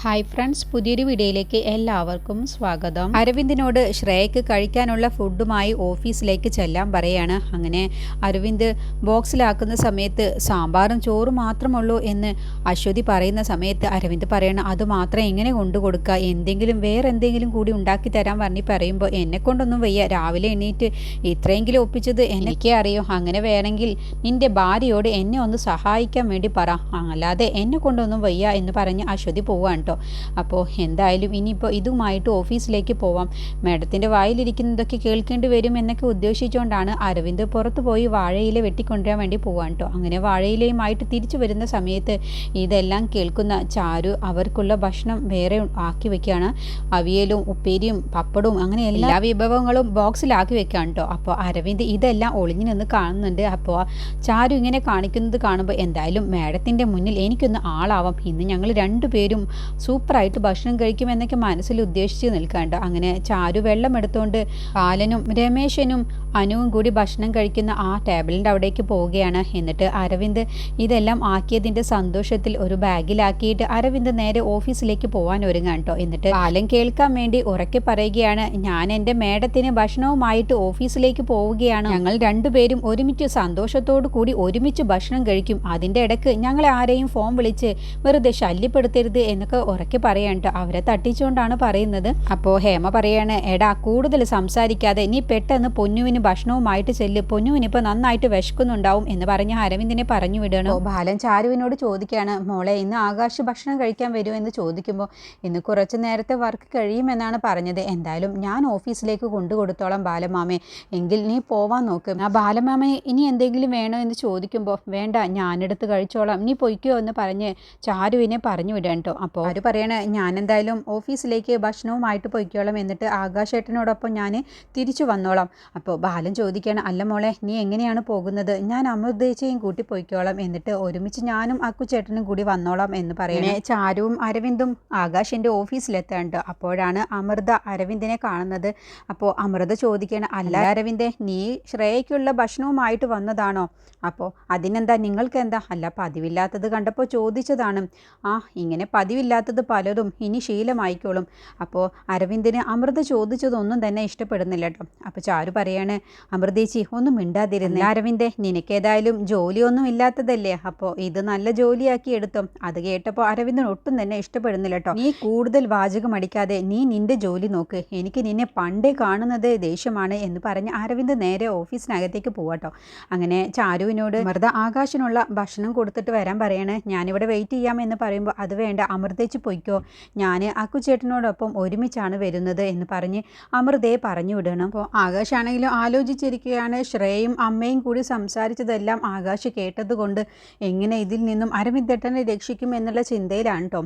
Hi friends, പുതിയൊരു വീഡിയോയിലേക്ക് എല്ലാവർക്കും സ്വാഗതം. അരവിന്ദിനോട് ശ്രേയക്ക് കഴിക്കാനുള്ള ഫുഡുമായി ഓഫീസിലേക്ക് ചെല്ലാൻ പറയാണ്. അങ്ങനെ അരവിന്ദ് ബോക്സിലാക്കുന്ന സമയത്ത് സാമ്പാറും ചോറും മാത്രമുള്ളൂ എന്ന് അശ്വതി പറയുന്ന സമയത്ത് അരവിന്ദ് പറയണം, അത് മാത്രം എങ്ങനെ കൊണ്ടു കൊടുക്കുക, വേറെ എന്തെങ്കിലും കൂടി ഉണ്ടാക്കി തരാൻ പറയുമ്പോൾ എന്നെ കൊണ്ടൊന്നും വയ്യ, രാവിലെ എണീറ്റ് ഇത്രയെങ്കിലും ഒപ്പിച്ചത് എനിക്കേ അറിയോ, അങ്ങനെ വേണമെങ്കിൽ നിന്റെ ഭാര്യയോട് എന്നെ ഒന്ന് സഹായിക്കാൻ വേണ്ടി പറ, അല്ലാതെ എന്നെ കൊണ്ടൊന്നും വയ്യ എന്ന് പറഞ്ഞ് അശ്വതി പോവാണ്. അപ്പോൾ എന്തായാലും ഇനിയിപ്പോൾ ഇതുമായിട്ട് ഓഫീസിലേക്ക് പോവാം, മാഡത്തിൻ്റെ വായിലിരിക്കുന്നതൊക്കെ കേൾക്കേണ്ടി വരും എന്നൊക്കെ ഉദ്ദേശിച്ചുകൊണ്ടാണ് അരവിന്ദ് പുറത്തു പോയി വാഴയില വെട്ടിക്കൊണ്ടുവരാൻ വേണ്ടി പോവാൻ കേട്ടോ. അങ്ങനെ വാഴയിലയുമായിട്ട് തിരിച്ചു വരുന്ന സമയത്ത് ഇതെല്ലാം കേൾക്കുന്ന ചാരു അവർക്കുള്ള ഭക്ഷണം വേറെ ആക്കി വെക്കുകയാണ്. അവിയലും ഉപ്പേരിയും പപ്പടവും അങ്ങനെ എല്ലാ വിഭവങ്ങളും ബോക്സിലാക്കി വെക്കുകയാണ് കേട്ടോ. അപ്പോൾ അരവിന്ദ് ഇതെല്ലാം ഒളിഞ്ഞു നിന്ന് കാണുന്നുണ്ട്. അപ്പോൾ ചാരു ഇങ്ങനെ കാണിക്കുന്നത് കാണുമ്പോൾ എന്തായാലും മാഡത്തിൻ്റെ മുന്നിൽ എനിക്കൊന്ന് ആളാവാം, ഇന്ന് ഞങ്ങൾ രണ്ടുപേരും സൂപ്പറായിട്ട് ഭക്ഷണം കഴിക്കുമെന്നൊക്കെ മനസ്സിൽ ഉദ്ദേശിച്ച് നിൽക്കാണ്ട്. അങ്ങനെ ചാരു വെള്ളം എടുത്തുകൊണ്ട് ബാലനും രമേശനും അനുവും കൂടി ഭക്ഷണം കഴിക്കുന്ന ആ ടേബിളിൻ്റെ അവിടേക്ക് പോവുകയാണ്. എന്നിട്ട് അരവിന്ദ് ഇതെല്ലാം ആക്കിയതിൻ്റെ സന്തോഷത്തിൽ ഒരു ബാഗിലാക്കിയിട്ട് അരവിന്ദ് നേരെ ഓഫീസിലേക്ക് പോകാൻ ഒരുങ്ങാൻ കേട്ടോ. എന്നിട്ട് ബാലൻ കേൾക്കാൻ വേണ്ടി ഉറക്കെ പറയുകയാണ്, ഞാൻ എൻ്റെ മേഡത്തിന് ഭക്ഷണവുമായിട്ട് ഓഫീസിലേക്ക് പോവുകയാണ്, ഞങ്ങൾ രണ്ടുപേരും ഒരുമിച്ച് സന്തോഷത്തോടു കൂടി ഒരുമിച്ച് ഭക്ഷണം കഴിക്കും, അതിൻ്റെ ഇടയ്ക്ക് ഞങ്ങളെ ആരെയും ഫോൺ വിളിച്ച് വെറുതെ ശല്യപ്പെടുത്തരുത് എന്നൊക്കെ ഉറക്കെ പറയാണ്ട് അവരെ തട്ടിച്ചുകൊണ്ടാണ് പറയുന്നത്. അപ്പോൾ ഹേമ പറയാണ്, എടാ കൂടുതൽ സംസാരിക്കാതെ നീ പെട്ടെന്ന് പൊന്നുവിന് ഭക്ഷണവുമായിട്ട് ചെല്ല്, പൊന്നുവിനിപ്പോൾ നന്നായിട്ട് വിശക്കുന്നുണ്ടാവും എന്ന് പറഞ്ഞ് അരവിന്ദിനെ പറഞ്ഞു വിടണം. ബാലൻ ചാരുവിനോട് ചോദിക്കുകയാണ്, മോളെ ഇന്ന് ആകാശ് ഭക്ഷണം കഴിക്കാൻ വരുമോ എന്ന് ചോദിക്കുമ്പോൾ ഇന്ന് കുറച്ച് നേരത്തെ വർക്ക് കഴിയുമെന്നാണ് പറഞ്ഞത്, എന്തായാലും ഞാൻ ഓഫീസിലേക്ക് കൊണ്ടുകൊടുത്തോളാം ബാലമാമേ, എങ്കിൽ നീ പോവാൻ നോക്ക്. ആ ബാലമാമയെ ഇനി എന്തെങ്കിലും വേണോ എന്ന് ചോദിക്കുമ്പോൾ വേണ്ട ഞാനെടുത്ത് കഴിച്ചോളാം, നീ പൊയ്ക്കോ എന്ന് പറഞ്ഞ് ചാരുവിനെ പറഞ്ഞു വിടാൻ കേട്ടോ. അപ്പോൾ അവർ പറയണേ, ഞാൻ എന്തായാലും ഓഫീസിലേക്ക് ഭക്ഷണവുമായിട്ട് പൊയ്ക്കോളാം, എന്നിട്ട് ആകാശേട്ടനോടൊപ്പം ഞാൻ തിരിച്ചു വന്നോളാം. അപ്പോൾ ബാലൻ ചോദിക്കുകയാണ്, അല്ല മോളെ നീ എങ്ങനെയാണ് പോകുന്നത്, ഞാൻ അമൃതേച്ചയും കൂട്ടി പൊയ്ക്കോളാം, എന്നിട്ട് ഒരുമിച്ച് ഞാനും അക്കുചേട്ടനും കൂടി വന്നോളാം എന്ന് പറയണേ. ചാരുവും അരവിന്ദും ആകാശിൻ്റെ ഓഫീസിലെത്താണ്ട് അപ്പോഴാണ് അമൃത അരവിന്ദിനെ കാണുന്നത്. അപ്പോൾ അമൃത ചോദിക്കുകയാണ്, അല്ല അരവിന്ദേ, നീ ശ്രേയയ്ക്കുള്ള ഭക്ഷണവുമായിട്ട് വന്നതാണോ, അപ്പോൾ അതിനെന്താ നിങ്ങൾക്ക് എന്താ, അല്ല പതിവില്ലാത്തത് കണ്ടപ്പോൾ ചോദിച്ചതാണ്. ആ ഇങ്ങനെ പതിവില്ലാത്തത് പലതും ഇനി ശീലമായിക്കോളും. അപ്പോൾ അരവിന്ദിന് അമൃത ചോദിച്ചതൊന്നും തന്നെ ഇഷ്ടപ്പെടുന്നില്ല കേട്ടോ. അപ്പോൾ ചാരു പറയാണ്, അമൃതേച്ചി ഒന്നും മിണ്ടാതിരുന്നില്ല, അരവിന്ദേ നിനക്കേതായാലും ജോലിയൊന്നും ഇല്ലാത്തതല്ലേ, അപ്പോൾ ഇത് നല്ല ജോലിയാക്കി എടുത്തോ. അത് കേട്ടപ്പോൾ അരവിന്ദന് ഒട്ടും തന്നെ ഇഷ്ടപ്പെടുന്നില്ല കേട്ടോ. നീ കൂടുതൽ വാചകം അടിക്കാതെ നീ നിന്റെ ജോലി നോക്ക്, എനിക്ക് നിന്നെ പണ്ടേ കാണുന്നത് ദേഷ്യമാണ് എന്ന് പറഞ്ഞ് അരവിന്ദ് നേരെ ഓഫീസിനകത്തേക്ക് പോവാട്ടോ. അങ്ങനെ ചാരുവിനോട് അമൃത ആകാശിനുള്ള ഭക്ഷണം കൊടുത്തിട്ട് വരാൻ പറയാണ്, ഞാനിവിടെ വെയിറ്റ് ചെയ്യാം എന്ന് പറയുമ്പോൾ അത് വേണ്ട അമൃതേച്ച് പൊയ്ക്കോ, ഞാൻ അക്കുചേട്ടനോടൊപ്പം ഒരുമിച്ചാണ് വരുന്നത് എന്ന് പറഞ്ഞ് അമൃതയെ പറഞ്ഞു വിടണം. അപ്പോൾ ആകാശാണെങ്കിലും ആലോചിച്ചിരിക്കുകയാണ്. ശ്രേയയും അമ്മയും കൂടി സംസാരിച്ചതെല്ലാം ആകാശ് കേട്ടതുകൊണ്ട് എങ്ങനെ ഇതിൽ നിന്നും അരവിന്ദേട്ടനെ രക്ഷിക്കും എന്നുള്ള ചിന്തയിലാണ് കേട്ടോ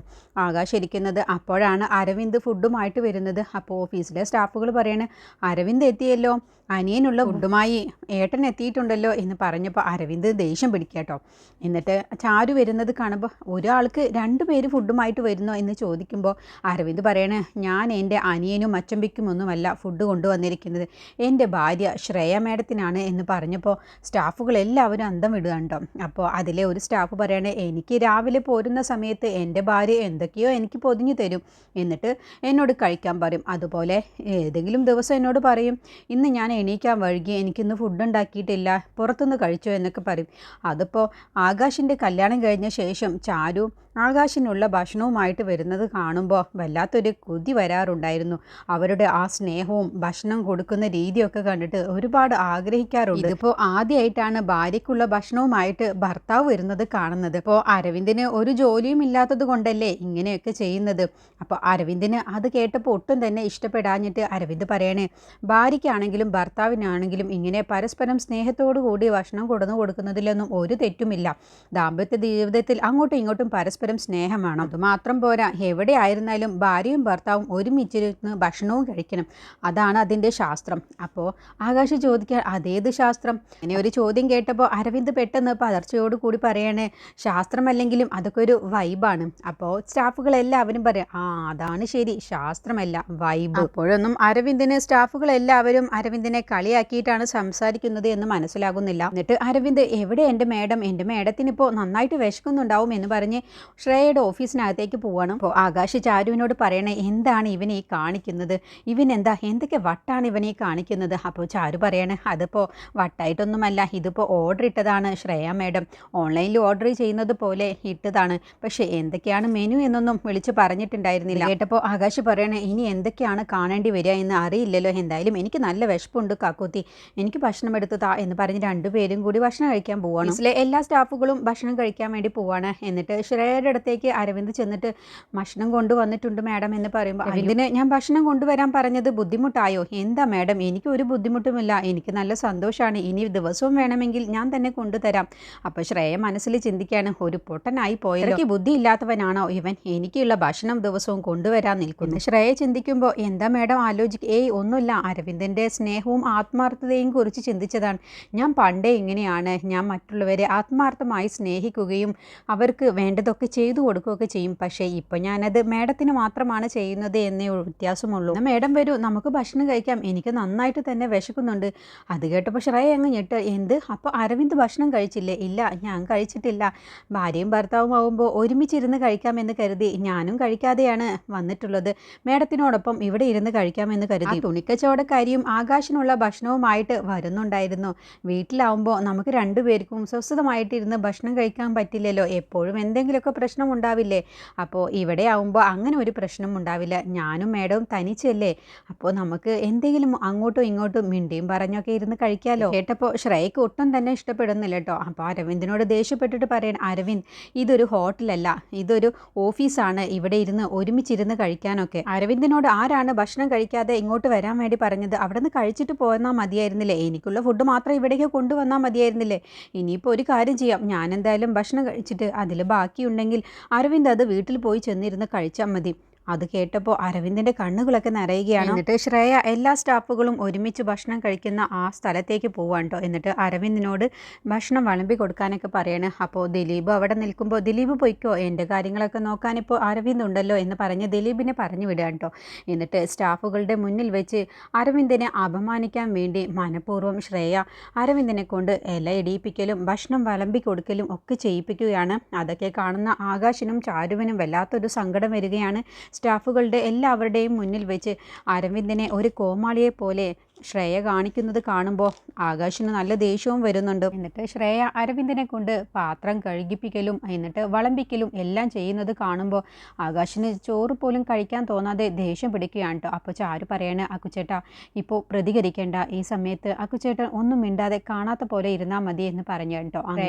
ആകാശ് ഇരിക്കുന്നത്. അപ്പോഴാണ് അരവിന്ദ് ഫുഡുമായിട്ട് വരുന്നത്. അപ്പോൾ ഓഫീസിലെ സ്റ്റാഫുകൾ പറയണേ, അരവിന്ദ് എത്തിയല്ലോ, അനിയനുള്ള ഫുഡുമായി ഏട്ടൻ എത്തിയിട്ടുണ്ടല്ലോ എന്ന് പറഞ്ഞപ്പോൾ അരവിന്ദ് ദേഷ്യം പിടിക്കുക കേട്ടോ. എന്നിട്ട് ചാരു വരുന്നത് കാണുമ്പോൾ ഒരാൾക്ക് രണ്ടുപേര് ഫുഡുമായിട്ട് വരുന്നോ എന്ന് ചോദിക്കുമ്പോൾ അരവിന്ദ് പറയണേ, ഞാൻ എൻ്റെ അനിയനും അച്ചമ്പിക്കുമൊന്നുമല്ല ഫുഡ് കൊണ്ടുവന്നിരിക്കുന്നത്, എൻ്റെ ഭാര്യ ശ്രേയ മേഡത്തിനാണ് എന്ന് പറഞ്ഞപ്പോൾ സ്റ്റാഫുകളെല്ലാവരും അന്തം വിടുക കേട്ടോ. അപ്പോൾ അതിലെ ഒരു സ്റ്റാഫ് പറയണേ, എനിക്ക് രാവിലെ പോരുന്ന സമയത്ത് എൻ്റെ ഭാര്യ എന്തൊക്കെയോ എനിക്ക് പൊതിഞ്ഞു തരും, എന്നിട്ട് എന്നോട് കഴിക്കാൻ പറയും, അതുപോലെ ഏതെങ്കിലും ദിവസം എന്നോട് പറയും, ഇന്ന് ഞാൻ എണീക്കാൻ വൈകി, എനിക്കിന്ന് ഫുഡ് ഉണ്ടാക്കിയിട്ടില്ല, പുറത്തുനിന്ന് കഴിച്ചോ എന്നൊക്കെ പറയും. അതിപ്പോൾ ആകാശിൻ്റെ കല്യാണം കഴിഞ്ഞ ശേഷം ചാരു ആകാശിനുള്ള ഭക്ഷണവുമായിട്ട് വരുന്നത് കാണുമ്പോൾ വല്ലാത്തൊരു കൊതി വരാറുണ്ടായിരുന്നു. അവരുടെ ആ സ്നേഹവും ഭക്ഷണം കൊടുക്കുന്ന രീതിയൊക്കെ കണ്ടിട്ട് ഒരുപാട് ആഗ്രഹിക്കാറുണ്ട്. ഇതിപ്പോൾ ആദ്യമായിട്ടാണ് ഭാര്യയ്ക്കുള്ള ഭക്ഷണവുമായിട്ട് ഭർത്താവ് വരുന്നത് കാണുന്നത്. ഇപ്പോൾ അരവിന്ദിന് ഒരു ജോലിയും ഇല്ലാത്തത് കൊണ്ടല്ലേ ഇങ്ങനെയൊക്കെ ചെയ്യുന്നത്. അപ്പോൾ അരവിന്ദിന് അത് കേട്ടപ്പോൾ ഒട്ടും തന്നെ ഇഷ്ടപ്പെടാഞ്ഞിട്ട് അരവിന്ദ് പറയണേ, ഭാര്യയ്ക്കാണെങ്കിലും ഭർത്താവിനാണെങ്കിലും ഇങ്ങനെ പരസ്പരം സ്നേഹത്തോടു കൂടി ഭക്ഷണം കൊടുക്കുന്നതിലൊന്നും ഒരു തെറ്റുമില്ല. ദാമ്പത്യ ജീവിതത്തിൽ അങ്ങോട്ടും ഇങ്ങോട്ടും പരസ്പരം സ്നേഹമാണ്, അതുമാത്രം പോരാ, എവിടെ ആയിരുന്നാലും ഭാര്യയും ഭർത്താവും ഒരുമിച്ചിരുന്ന് ഭക്ഷണവും കഴിക്കണം, അതാണ് അതിൻ്റെ ശാസ്ത്രം. അപ്പോൾ ആകാശ് ചോദിക്കാൻ, അതേത് ശാസ്ത്രം? അങ്ങനെ ഒരു ചോദ്യം കേട്ടപ്പോൾ അരവിന്ദ് പെട്ടെന്ന് പതർച്ചയോട് കൂടി പറയണേ, ശാസ്ത്രമല്ലെങ്കിലും അതൊക്കെ ഒരു വൈബാണ്. അപ്പോൾ സ്റ്റാഫുകളെല്ലാവരും പറയാം, ആ അതാണ് ശരി, ശാസ്ത്രമല്ല വൈബ്. അപ്പോഴൊന്നും അരവിന്ദിന് സ്റ്റാഫുകളെല്ലാവരും അരവിന്ദിനെ അരവിന്ദിനെ കളിയാക്കിയിട്ടാണ് സംസാരിക്കുന്നത് എന്ന് മനസ്സിലാകുന്നില്ല. എന്നിട്ട് അരവിന്ദ് എവിടെ എൻ്റെ മേഡത്തിനിപ്പോൾ നന്നായിട്ട് വിശക്കുന്നുണ്ടാവും എന്ന് പറഞ്ഞ് ശ്രേയയുടെ ഓഫീസിനകത്തേക്ക് പോവാണ്. അപ്പോൾ ആകാശ് ചാരുവിനോട് പറയണേ, എന്താണ് ഇവൻ ഈ കാണിക്കുന്നത്, എന്തൊക്കെ വട്ടാണ് ഇവൻ ഈ കാണിക്കുന്നത്. അപ്പോൾ ചാരു പറയണേ, അതിപ്പോൾ വട്ടായിട്ടൊന്നുമല്ല, ഇതിപ്പോൾ ഓർഡർ ഇട്ടതാണ് ശ്രേയ മേഡം, ഓൺലൈനിൽ ഓർഡർ ചെയ്യുന്നത് പോലെ ഇട്ടതാണ്. പക്ഷേ എന്തൊക്കെയാണ് മെനു എന്നൊന്നും വിളിച്ച് പറഞ്ഞിട്ടുണ്ടായിരുന്നില്ല. കേട്ടപ്പോൾ ആകാശ് പറയണേ, ഇനി എന്തൊക്കെയാണ് കാണേണ്ടി വരിക എന്ന് അറിയില്ലല്ലോ, എന്തായാലും എനിക്ക് നല്ല വിശപ്പുണ്ട് കാക്കൂത്തി, എനിക്ക് ഭക്ഷണം എടുത്തു താ എന്ന് പറഞ്ഞ് രണ്ടുപേരും കൂടി ഭക്ഷണം കഴിക്കാൻ പോവാണ്. ഓഫീസിലെ എല്ലാ സ്റ്റാഫുകളും ഭക്ഷണം കഴിക്കാൻ വേണ്ടി പോവാണ്. എന്നിട്ട് ശ്രേയയുടെ അടുത്തേക്ക് അരവിന്ദ് ചെന്നിട്ട് ഭക്ഷണം കൊണ്ടുവന്നിട്ടുണ്ട് മാഡം എന്ന് പറയുമ്പോൾ, അരവിന്ദിന് ഞാൻ ഭക്ഷണം കൊണ്ടുവരാൻ പറഞ്ഞത് ബുദ്ധിമുട്ടായോ? എന്താ മാഡം, എനിക്ക് ഒരു ബുദ്ധിമുട്ടുമില്ല, എനിക്ക് നല്ല സന്തോഷമാണ്, ഇനി ദിവസവും വേണമെങ്കിൽ ഞാൻ തന്നെ കൊണ്ടുതരാം. അപ്പോൾ ശ്രേയ മനസ്സിൽ ചിന്തിക്കുകയാണ്, ഒരു പൊട്ടനായി പോയല്ലോ, ബുദ്ധി ഇല്ലാത്തവനാണോ ഇവൻ, എനിക്കുള്ള ഭക്ഷണം ദിവസവും കൊണ്ടുവരാൻ നിൽക്കുന്നു. ശ്രേയ ചിന്തിക്കുമ്പോൾ, എന്താ മാഡം ആലോചിക്കുക? ഒന്നുമില്ല, അരവിന്ദൻ്റെ സ്നേഹവും ആത്മാർത്ഥതയും കുറിച്ച് ചിന്തിച്ചതാണ്. ഞാൻ പണ്ടേ ഇങ്ങനെയാണ്, ഞാൻ മറ്റുള്ളവരെ ആത്മാർത്ഥമായി സ്നേഹിക്കുകയും അവർക്ക് വേണ്ടതൊക്കെ ചെയ്തു കൊടുക്കുകയൊക്കെ ചെയ്യും. പക്ഷേ ഇപ്പോൾ ഞാനത് മാഡത്തിന് മാത്രമാണ് ചെയ്യുന്നത് എന്നേ വ്യത്യാസമുള്ളൂ. മാഡം വരൂ, നമുക്ക് ഭക്ഷണം കഴിക്കാം, എനിക്ക് നന്നായിട്ട് തന്നെ വിശക്കുന്നുണ്ട്. അത് കേട്ടപ്പോൾ ശ്രേയ അങ്ങ് ഞെട്ട്, എന്ത്, അപ്പോൾ അരവിന്ദ് ഭക്ഷണം കഴിച്ചില്ലേ? ഇല്ല, ഞാൻ കഴിച്ചിട്ടില്ല, ഭാര്യയും ഭർത്താവും ആവുമ്പോൾ ഒരുമിച്ചിരുന്ന് കഴിക്കാമെന്ന് കരുതി ഞാനും കഴിക്കാതെയാണ് വന്നിട്ടുള്ളത്, മേഡത്തിനോടൊപ്പം ഇവിടെ ഇരുന്ന് കഴിക്കാമെന്ന് കരുതി. തുണിക്കച്ചവടക്കാരിയും ആകാശിനുള്ള ഭക്ഷണവുമായിട്ട് വരുന്നുണ്ടായിരുന്നു. വീട്ടിലാവുമ്പോൾ നമുക്ക് രണ്ടുപേർക്കും സ്വസ്ഥമായിട്ടിരുന്ന് ഭക്ഷണം കഴിക്കാൻ പറ്റില്ലല്ലോ, എപ്പോഴും എന്തെങ്കിലുമൊക്കെ പ്രശ്നം ഉണ്ടാവില്ലേ. അപ്പോൾ ഇവിടെ ആവുമ്പോൾ അങ്ങനെ ഒരു പ്രശ്നം ഉണ്ടാവില്ല, ഞാനും മേഡവും തനിച്ചല്ലേ, അപ്പോൾ നമുക്ക് എന്തെങ്കിലും അങ്ങോട്ടും ഇങ്ങോട്ടും മിണ്ടിയും പറഞ്ഞൊക്കെ ഇരുന്ന് കഴിക്കാമല്ലോ. കേട്ടപ്പോൾ ശ്രേയക്ക് ഒട്ടും തന്നെ ഇഷ്ടപ്പെടുന്നില്ല കേട്ടോ. അപ്പോൾ അരവിന്ദിനോട് ദേഷ്യപ്പെട്ടിട്ട് പറയണം, അരവിന്ദ് ഇതൊരു ഹോട്ടലല്ല, ഇതൊരു ഓഫീസാണ്, ഇവിടെ ഇരുന്ന് ഒരുമിച്ചിരുന്ന് കഴിക്കാനൊക്കെ. അരവിന്ദിനോട് ആരാണ് ഭക്ഷണം കഴിക്കാതെ ഇങ്ങോട്ട് വരാൻ വേണ്ടി പറഞ്ഞത്? അവിടെ നിന്ന് കഴിച്ചിട്ട് പോന്നാൽ മതിയായിരുന്നില്ലേ, എനിക്കുള്ള ഫുഡ് മാത്രം ഇവിടേക്ക് കൊണ്ടുവന്നാൽ മതിയായിരുന്നില്ലേ. ഇനിയിപ്പോൾ ഒരു കാര്യം ചെയ്യാം, ഞാൻ എന്തായാലും ഭക്ഷണം കഴിച്ചിട്ട് അതിൽ ബാക്കിയുണ്ടെങ്കിൽ അരവിന്ദ് അത് വീട്ടിൽ പോയി ചെന്നിരുന്ന് കഴിച്ചാൽ മതി. അത് കേട്ടപ്പോൾ അരവിന്ദിൻ്റെ കണ്ണുകളൊക്കെ നിറയുകയാണ്. എന്നിട്ട് ശ്രേയ എല്ലാ സ്റ്റാഫുകളും ഒരുമിച്ച് ഭക്ഷണം കഴിക്കുന്ന ആ സ്ഥലത്തേക്ക് പോവാണ് കേട്ടോ. എന്നിട്ട് അരവിന്ദിനോട് ഭക്ഷണം വിളമ്പി കൊടുക്കാനൊക്കെ പറയാണ്. അപ്പോൾ ദിലീപ് അവിടെ നിൽക്കുമ്പോൾ, ദിലീപ് പോയിക്കോ, എൻ്റെ കാര്യങ്ങളൊക്കെ നോക്കാനിപ്പോൾ അരവിന്ദ് ഉണ്ടല്ലോ എന്ന് പറഞ്ഞ് ദിലീപിനെ പറഞ്ഞു വിടുകയാണ് കേട്ടോ. എന്നിട്ട് സ്റ്റാഫുകളുടെ മുന്നിൽ വെച്ച് അരവിന്ദിനെ അപമാനിക്കാൻ വേണ്ടി മനഃപൂർവ്വം ശ്രേയ അരവിന്ദിനെ കൊണ്ട് ഇല ഇടിയിപ്പിക്കലും ഭക്ഷണം വിളമ്പി കൊടുക്കലും ഒക്കെ ചെയ്യിപ്പിക്കുകയാണ്. അതൊക്കെ കാണുന്ന ആകാശിനും ചാരുവിനും വല്ലാത്തൊരു സങ്കടം വരികയാണ്. സ്റ്റാഫുകളുടെ എല്ലാവരുടെയും മുന്നിൽ വെച്ച് അരവിന്ദിനെ ഒരു കോമാളിയെ പോലെ ശ്രേയ കാണിക്കുന്നത് കാണുമ്പോൾ ആകാശിന് നല്ല ദേഷ്യവും വരുന്നുണ്ട്. എന്നിട്ട് ശ്രേയ അരവിന്ദിനെ കൊണ്ട് പാത്രം കഴുകിപ്പിക്കലും എന്നിട്ട് വിളമ്പിക്കലും എല്ലാം ചെയ്യുന്നത് കാണുമ്പോൾ ആകാശിന് ചോറ് പോലും കഴിക്കാൻ തോന്നാതെ ദേഷ്യം പിടിക്കുകയാണ് കേട്ടോ. അപ്പോൾ ചാരു പറയണേ, അക്കുച്ചേട്ടാ ഇപ്പോൾ പ്രതികരിക്കേണ്ട, ഈ സമയത്ത് അക്കുച്ചേട്ടൻ ഒന്നും മിണ്ടാതെ കാണാത്ത പോലെ ഇരുന്നാൽ മതി എന്ന് പറഞ്ഞു കേട്ടോ.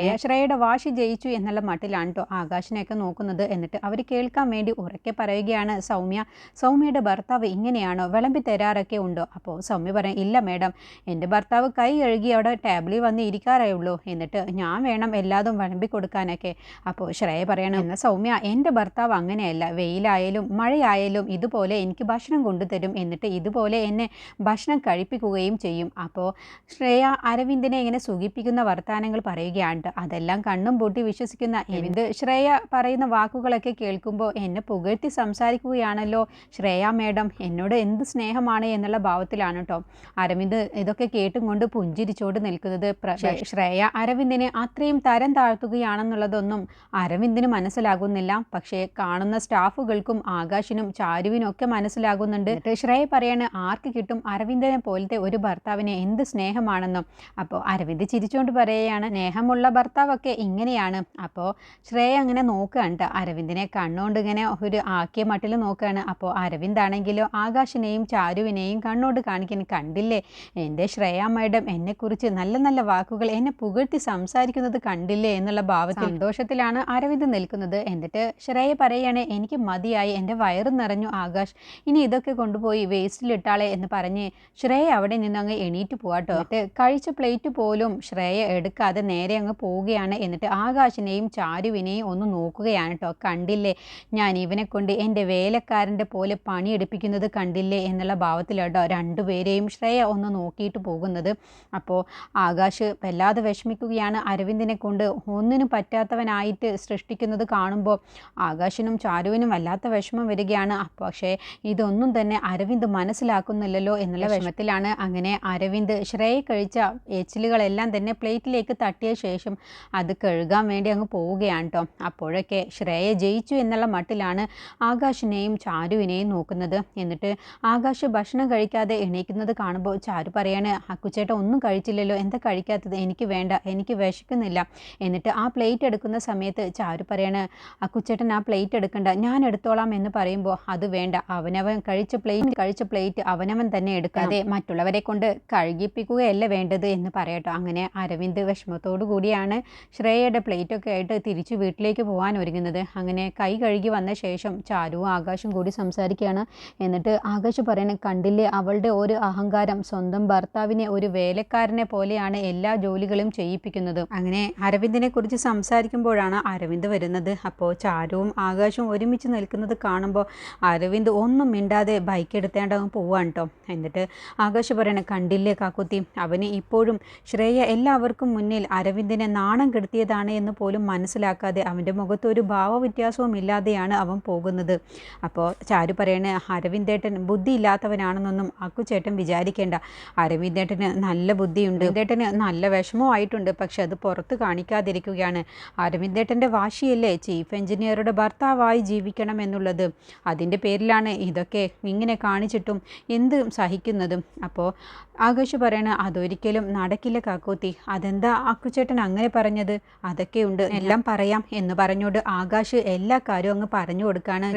ശ്രേയയുടെ വാശി ജയിച്ചു എന്നുള്ള മട്ടിലാണ് കേട്ടോ ആകാശിനെയൊക്കെ നോക്കുന്നത്. എന്നിട്ട് അവർ കേൾക്കാൻ വേണ്ടി ഉറക്കെ പറയുകയാണ്, സൗമ്യയുടെ ഭർത്താവ് ഇങ്ങനെയാണോ, വിളമ്പി തരാറൊക്കെ ഉണ്ടോ? അപ്പോൾ സൗമ്യ പറയും, ഇല്ല മേഡം, എൻ്റെ ഭർത്താവ് കൈ കഴുകി അവിടെ ടേബിളിൽ വന്ന് ഇരിക്കാറേ ഉള്ളൂ, എന്നിട്ട് ഞാൻ വേണം എല്ലാതും വിളമ്പി കൊടുക്കാനൊക്കെ. അപ്പോൾ ശ്രേയ പറയണം, എന്നാൽ സൗമ്യ, എൻ്റെ ഭർത്താവ് അങ്ങനെയല്ല, വെയിലായാലും മഴയായാലും ഇതുപോലെ എനിക്ക് ഭക്ഷണം കൊണ്ടുതരും, എന്നിട്ട് ഇതുപോലെ എന്നെ ഭക്ഷണം കഴിപ്പിക്കുകയും ചെയ്യും. അപ്പോൾ ശ്രേയ അരവിന്ദിനെ ഇങ്ങനെ സുഖിപ്പിക്കുന്ന വർത്തമാനങ്ങൾ പറയുകയാണ്. അതെല്ലാം കണ്ണും പൂട്ടി വിശ്വസിക്കുന്ന അരവിന്ദ് ശ്രേയ പറയുന്ന വാക്കുകളൊക്കെ കേൾക്കുമ്പോൾ, എന്നെ പുകഴ്ത്തി സംസാരിക്കുകയാണല്ലോ ശ്രേയ മേഡം, എന്നോട് എന്ത് സ്നേഹമാണ് എന്നുള്ള ഭാവത്തിലാണ് കേട്ടോ അരവിന്ദ് ഇതൊക്കെ കേട്ടും കൊണ്ട് പുഞ്ചിരിച്ചോട് നിൽക്കുന്നത്. ശ്രേയ അരവിന്ദിനെ അത്രയും തരം താഴ്ത്തുകയാണെന്നുള്ളതൊന്നും അരവിന്ദിന് മനസ്സിലാകുന്നില്ല. പക്ഷേ കാണുന്ന സ്റ്റാഫുകൾക്കും ആകാശിനും ചാരുവിനും ഒക്കെ മനസ്സിലാകുന്നുണ്ട്. ശ്രേയ പറയാണ്, ആർക്ക് കിട്ടും അരവിന്ദിനെ പോലത്തെ ഒരു ഭർത്താവിനെ, എന്ത് സ്നേഹമാണെന്നും. അപ്പോൾ അരവിന്ദ് ചിരിച്ചുകൊണ്ട് പറയുകയാണ്, സ്നേഹമുള്ള ഭർത്താവൊക്കെ ഇങ്ങനെയാണ്. അപ്പോൾ ശ്രേയ അങ്ങനെ നോക്കുകയാണ് അരവിന്ദിനെ കണ്ണുകൊണ്ട് ഇങ്ങനെ ഒരു ആക്കിയ മട്ടിൽ നോക്കുകയാണ്. അപ്പോൾ അരവിന്ദ് ആണെങ്കിലോ ആകാശിനെയും ചാരുവിനെയും കണ്ണോട് കാണിക്കാൻ, കണ്ടില്ലേ എൻ്റെ ശ്രേയ മേഡം എന്നെക്കുറിച്ച് നല്ല നല്ല വാക്കുകൾ എന്നെ പുകഴ്ത്തി സംസാരിക്കുന്നത് കണ്ടില്ലേ എന്നുള്ള ഭാവത്തിൽ സന്തോഷത്തിലാണ് അരവിന്ദ് നിൽക്കുന്നത്. എന്നിട്ട് ശ്രേയ പറയുകയാണ്, എനിക്ക് മതിയായി, എൻ്റെ വയറ് നിറഞ്ഞു ആകാശ്, ഇനി ഇതൊക്കെ കൊണ്ടുപോയി വേസ്റ്റിലിട്ടാളെ എന്ന് പറഞ്ഞ് ശ്രേയ അവിടെ നിന്ന് അങ്ങ് എണീറ്റ് പോവാട്ടോ. എന്നിട്ട് കഴിച്ച പ്ലേറ്റ് പോലും ശ്രേയ എടുക്കാതെ നേരെ അങ്ങ് പോവുകയാണ്. എന്നിട്ട് ആകാശിനെയും ചാരുവിനെയും ഒന്ന് നോക്കുകയാണ് കേട്ടോ. കണ്ടില്ലേ, ഞാൻ ഇവനെ കൊണ്ട് എൻ്റെ വേലക്കാരൻ്റെ പോലെ പണിയെടുപ്പിക്കുന്നത് കണ്ടില്ലേ എന്നുള്ള ഭാവത്തിലാട്ടോ രണ്ടുപേരെയും ശ്രേയ ശ്രേയ ഒന്ന് നോക്കിയിട്ട് പോകുന്നത്. അപ്പോൾ ആകാശ് വല്ലാതെ വിഷമിക്കുകയാണ്. അരവിന്ദിനെ കൊണ്ട് ഒന്നിനും പറ്റാത്തവനായിട്ട് സൃഷ്ടിക്കുന്നത് കാണുമ്പോൾ ആകാശിനും ചാരുവിനും വല്ലാത്ത വിഷമം വരികയാണ്. പക്ഷേ ഇതൊന്നും തന്നെ അരവിന്ദ് മനസ്സിലാക്കുന്നില്ലല്ലോ എന്നുള്ള വിഷമത്തിലാണ്. അങ്ങനെ അരവിന്ദ് ശ്രേയ കഴിച്ച എച്ചിലുകളെല്ലാം തന്നെ പ്ലേറ്റിലേക്ക് തട്ടിയ ശേഷം അത് കഴുകാൻ വേണ്ടി അങ്ങ് പോവുകയാണ് കേട്ടോ. അപ്പോഴൊക്കെ ശ്രേയ ജയിച്ചു എന്നുള്ള മട്ടിലാണ് ആകാശിനെയും ചാരുവിനെയും നോക്കുന്നത്. എന്നിട്ട് ആകാശ് ഭക്ഷണം കഴിക്കാതെ എണീക്കുന്നത് കാണുമ്പോൾ ചാരു പറയാണ്, അക്കുച്ചേട്ടൻ ഒന്നും കഴിച്ചില്ലല്ലോ, എന്താ കഴിക്കാത്തത്? എനിക്ക് വേണ്ട, എനിക്ക് വിശക്കുന്നില്ല. എന്നിട്ട് ആ പ്ലേറ്റ് എടുക്കുന്ന സമയത്ത് ചാരു പറയാണ്, അക്കുച്ചേട്ടൻ ആ പ്ലേറ്റ് എടുക്കണ്ട, ഞാൻ എടുത്തോളാം എന്ന് പറയുമ്പോൾ അത് വേണ്ട, അവനവൻ കഴിച്ച പ്ലേറ്റ് അവനവൻ തന്നെ എടുക്കാതെ മറ്റുള്ളവരെ കൊണ്ട് കഴുകിപ്പിക്കുകയല്ല വേണ്ടത് എന്ന് പറയട്ടോ. അങ്ങനെ അരവിന്ദ് വിഷമത്തോടു കൂടിയാണ് ശ്രേയയുടെ പ്ലേറ്റൊക്കെ ആയിട്ട് തിരിച്ചു വീട്ടിലേക്ക് പോകാൻ ഒരുങ്ങുന്നത്. അങ്ങനെ കൈ കഴുകി വന്ന ശേഷം ചാരുവും ആകാശും കൂടി സംസാരിക്കുകയാണ്. എന്നിട്ട് ആകാശ് പറയണേ, കണ്ടില്ലേ അവളുടെ ഒരു അഹങ്കാരം, സ്വന്തം ഭർത്താവിനെ ഒരു വേലക്കാരനെ പോലെയാണ് എല്ലാ ജോലികളും ചെയ്യിപ്പിക്കുന്നത്. അങ്ങനെ അരവിന്ദിനെ കുറിച്ച് സംസാരിക്കുമ്പോഴാണ് അരവിന്ദ് വരുന്നത്. അപ്പോൾ ചാരുവും ആകാശവും ഒരുമിച്ച് നിൽക്കുന്നത് കാണുമ്പോൾ അരവിന്ദ് ഒന്നും മിണ്ടാതെ ബൈക്ക് എടുത്തേണ്ട പോവാണ് കേട്ടോ. എന്നിട്ട് ആകാശ് പറയണേ, കണ്ടില്ലേ കാക്കുത്തി, അവന് ഇപ്പോഴും ശ്രേയ എല്ലാവർക്കും മുന്നിൽ അരവിന്ദിനെ നാണം കെടുത്തിയതാണ് എന്ന് പോലും മനസ്സിലാക്കാതെ അവൻ്റെ മുഖത്ത് ഒരു ഭാവവ്യത്യാസവും ഇല്ലാതെയാണ് അവൻ പോകുന്നത്. അപ്പോൾ ചാരു പറയണേ, അരവിന്ദേട്ടൻ ബുദ്ധി ഇല്ലാത്തവനാണെന്നൊന്നും അക്കുചേട്ടൻ വിചാരിക്കേണ്ട, അരവിന്ദേട്ടന് നല്ല ബുദ്ധിയുണ്ട്, അരവിന്ദേട്ടന് നല്ല വിഷമമായിട്ടുണ്ട്, പക്ഷെ അത് പുറത്ത് കാണിക്കാതിരിക്കുകയാണ്. അരവിന്ദേട്ടൻ്റെ വാശിയല്ലേ ചീഫ് എഞ്ചിനീയറുടെ ഭർത്താവായി ജീവിക്കണം എന്നുള്ളത്, അതിൻ്റെ പേരിലാണ് ഇതൊക്കെ ഇങ്ങനെ കാണിച്ചിട്ടും എന്ത് സഹിക്കുന്നതും. അപ്പോൾ ആകാശ് പറയണ, അതൊരിക്കലും നടക്കില്ല കാക്കൂത്തി, അതെന്താ അക്കുചേട്ടൻ അങ്ങനെ പറഞ്ഞത്? അതൊക്കെയുണ്ട്, എല്ലാം പറയാം എന്ന് പറഞ്ഞോട് ആകാശ് എല്ലാ കാര്യവും അങ്ങ് പറഞ്ഞു കൊടുക്കുകയാണ്.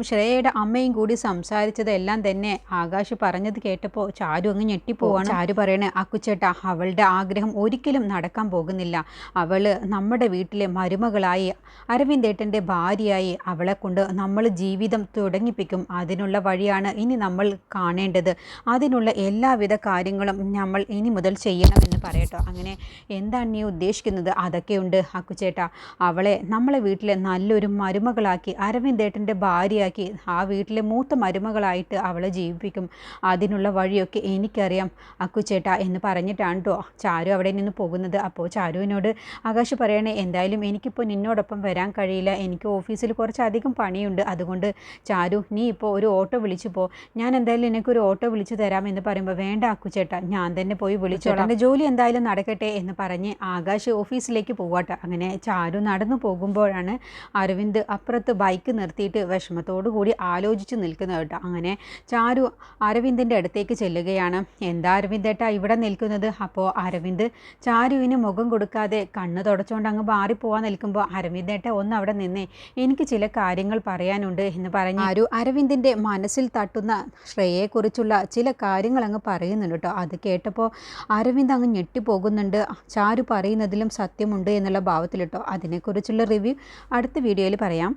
ശ്രേയയുടെ അമ്മയും കൂടി സംസാരിച്ചത് എല്ലാം തന്നെ ആകാശ് പറഞ്ഞത് കേട്ടപ്പോൾ ചാരു അങ്ങ് ഞെട്ടിപ്പോവാണ്. ചാരു പറയണ, അക്കുച്ചേട്ടാ അവളുടെ ആഗ്രഹം ഒരിക്കലും നടക്കാൻ പോകുന്നില്ല, അവള് നമ്മുടെ വീട്ടിലെ മരുമകളായി അരവിന്ദേട്ടൻ്റെ ഭാര്യയായി അവളെ കൊണ്ട് നമ്മൾ ജീവിതം തുടങ്ങിപ്പിക്കും. അതിനുള്ള വഴിയാണ് ഇനി നമ്മൾ കാണേണ്ടത്, അതിനുള്ള എല്ലാവിധ കാര്യങ്ങളും നമ്മൾ ഇനി മുതൽ ചെയ്യണമെന്ന് പറയട്ടോ. അങ്ങനെ എന്താണ് നീ ഉദ്ദേശിക്കുന്നത്? അതൊക്കെയുണ്ട് അക്കുച്ചേട്ടാ, അവളെ നമ്മളെ വീട്ടിലെ നല്ലൊരു മരുമകളാക്കി അരവിന്ദേട്ടൻ്റെ ഭാര്യയാക്കി ആ വീട്ടിലെ മൂത്ത മരുമകളായിട്ട് അവളെ ജീവിപ്പിക്കും, അതിനുള്ള വഴിയൊക്കെ എനിക്കറിയാം അക്കുച്ചേട്ടാ എന്ന് പറഞ്ഞിട്ടാണ് കേട്ടോ ചാരു അവിടെ നിന്ന് പോകുന്നത്. അപ്പോൾ ചാരുവിനോട് ആകാശ് പറയണേ, എന്തായാലും എനിക്കിപ്പോൾ നിന്നോടൊപ്പം വരാൻ കഴിയില്ല, എനിക്ക് ഓഫീസിൽ കുറച്ചധികം പണിയുണ്ട്, അതുകൊണ്ട് ചാരു നീ ഇപ്പോൾ ഒരു ഓട്ടോ വിളിച്ചു പോ, ഞാൻ എന്തായാലും എനിക്കൊരു ഓട്ടോ വിളിച്ചു തരാം എന്ന് പറയുമ്പോൾ വേണ്ട അക്കുച്ചേട്ടാ, ഞാൻ തന്നെ പോയി വിളിച്ചോളാം, എൻ്റെ ജോലി എന്തായാലും നടക്കട്ടെ എന്ന് പറഞ്ഞ് ആകാശ് ഓഫീസിലേക്ക് പോവാട്ടെ. അങ്ങനെ ചാരു നടന്നു പോകുമ്പോഴാണ് അരവിന്ദ് അപ്പുറത്ത് ബൈക്ക് നിർത്തിയിട്ട് വിഷമത്തോടു കൂടി ആലോചിച്ച് നിൽക്കുന്നത് കേട്ടോ. അങ്ങനെ ചാരു അരവിന്ദിൻ്റെ അടുത്തേക്ക് ചെല്ലുകയാണ്. എന്താ അരവിന്ദേട്ടാ ഇവിടെ നിൽക്കുന്നത്? അപ്പോൾ അരവിന്ദ് ചാരുവിന് മുഖം കൊടുക്കാതെ കണ്ണ് തുടച്ചുകൊണ്ട് അങ്ങ് മാറിപ്പോവാൻ നിൽക്കുമ്പോൾ, അരവിന്ദേട്ട ഒന്ന് അവിടെ നിന്നേ, എനിക്ക് ചില കാര്യങ്ങൾ പറയാനുണ്ട് എന്ന് പറഞ്ഞ് അരവിന്ദിൻ്റെ മനസ്സിൽ തട്ടുന്ന ശ്രേയയെക്കുറിച്ചുള്ള ചില കാര്യങ്ങൾ അങ്ങ് പറയുന്നുണ്ട് കേട്ടോ. അത് കേട്ടപ്പോൾ അരവിന്ദ് അങ്ങ് ഞെട്ടിപ്പോകുന്നുണ്ട്. ചാരു പറയുന്നതിലും സത്യമുണ്ട് എന്നുള്ള ഭാവത്തിൽ കേട്ടോ. അതിനെക്കുറിച്ചുള്ള റിവ്യൂ അടുത്ത വീഡിയോയിൽ പറയാം.